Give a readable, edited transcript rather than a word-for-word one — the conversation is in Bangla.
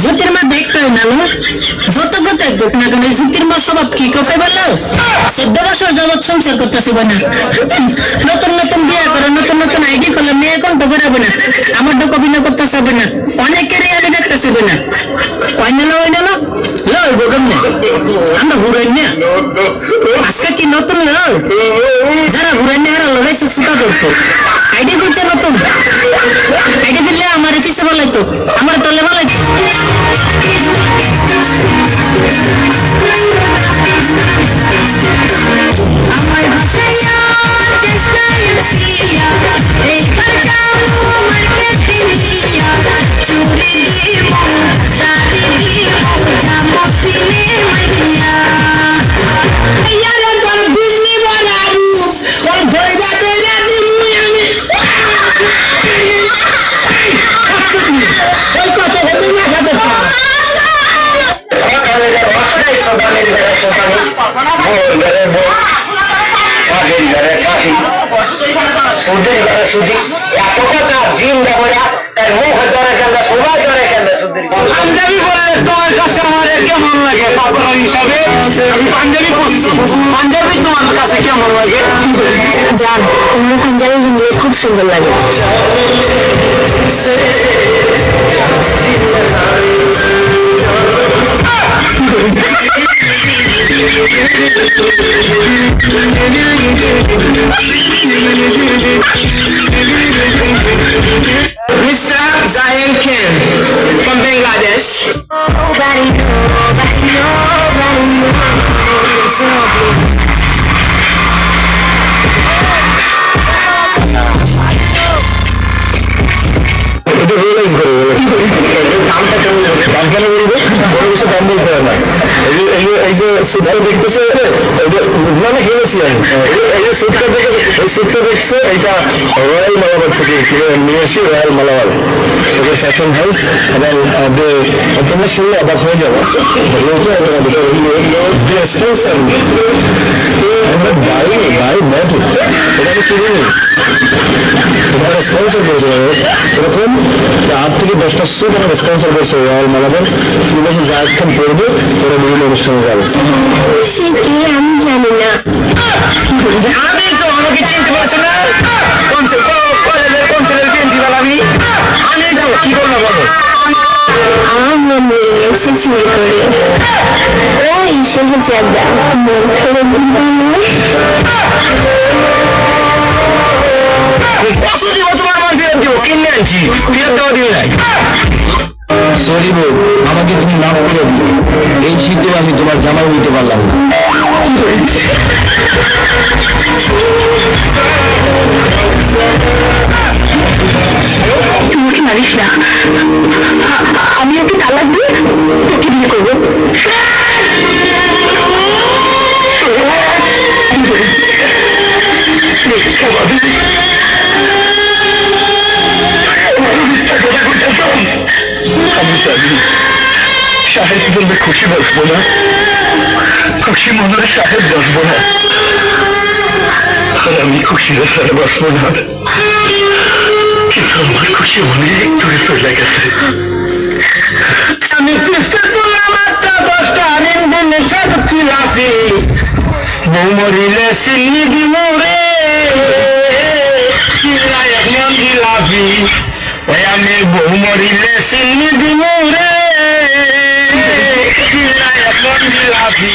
ভূতের মা দেখতে হয় না যত কথা দেখ না কেন ভূতের মা স্বভাব কি কথা বললো 14 বছর যাবৎ সংসার করতেছি না নতুন নতুন বিয়ে করে নতুন নতুন আইডি করলে মেয়ে কোন তো বেরোবে না আমার ডোক অভিনয় করতে হবে না অনেকেরই আমি দেখতেছি না ওই না আমরা ঘুরাই না আজকে কি নতুন যারা ঘুরাই না এরা লড়াইছে সুতা করতো আইডি দিচ্ছে নতুন আইডি দিলে আমার পিছে বলাইতো আমার তলে বলাইতো আমার ভাষায় চেষ্টা ইউসিয়া এই কাটা মার্কেটে নিয়া চুরি দিব শাদি দিব জামপিনে মাইয়া ইয়ারে তোর দিল্লি বাড়াবু ওই ধইরা কইরা দিমু আমি ওই কত হতে না যাবে পাঞ্জাবি বলে তোমার কাছে আমার কেমন লাগে পাত্র হিসাবে পাঞ্জাবি পড়ছি পাঞ্জাবি তোমার কাছে কেমন লাগে জান তোমার পাঞ্জাবি হিন্দি খুব সুন্দর লাগে Mr. Zain Khan from Bangladesh. Nobody এই যে সুদটা দেখতেছে মানে হেরেছি আমি এই যে সুদটা দেখেছে এই সুদটা দেখছে এইটা রয়্যাল মালাবার থেকে নিয়ে এসে রয়্যাল মালাবার থেকে ফ্যাশন হাউস এবং তোমরা শুনলে অবাক হয়ে যাবো ভাই নট এটা আমি কিনে নিই তোমার স্পন্সর করেছে এরকম 8 থেকে 10টা সুদ আমার স্পন্সর করেছে রয়্যাল মালাবার তুমি বলছো জাহিদ খান পড়বে তোরা বিভিন্ন অনুষ্ঠানে যাবে আমি জানি না আমি তো আমাকে চিনতে পারছো না কলেজের কনসেলের প্রিন্সিপাল আমি তো কি করবো বলো আমার মনে এসেছি করে ওই শেখে চাঁদা মন করে তোমার মধ্যে কিনে আনছি ফেরত দেওয়া দিও নাই সরি বউ আমাকে তুমি মাফ করে দিও এই শীতে আমি তোমার জামাও নিতে পারলাম না তোমাকে মারিস না আমি ওকে তালাক দিয়ে তোকে বিয়ে করবো সাহেব বলবে খুশি বসবো না খুশি মনে সাহেব বসবো না আর আমি খুশি রেসারে বসবো না কিন্তু আমার খুশি অনেক দূরে চলে গেছে আমি চেষ্টা করলাম 8টা 10টা আনন্দ নেশা কি লাফি বউ মরিলে সিনি দিমরে লাফি আমি বউ মরিলে সিনি দিমরে লাফি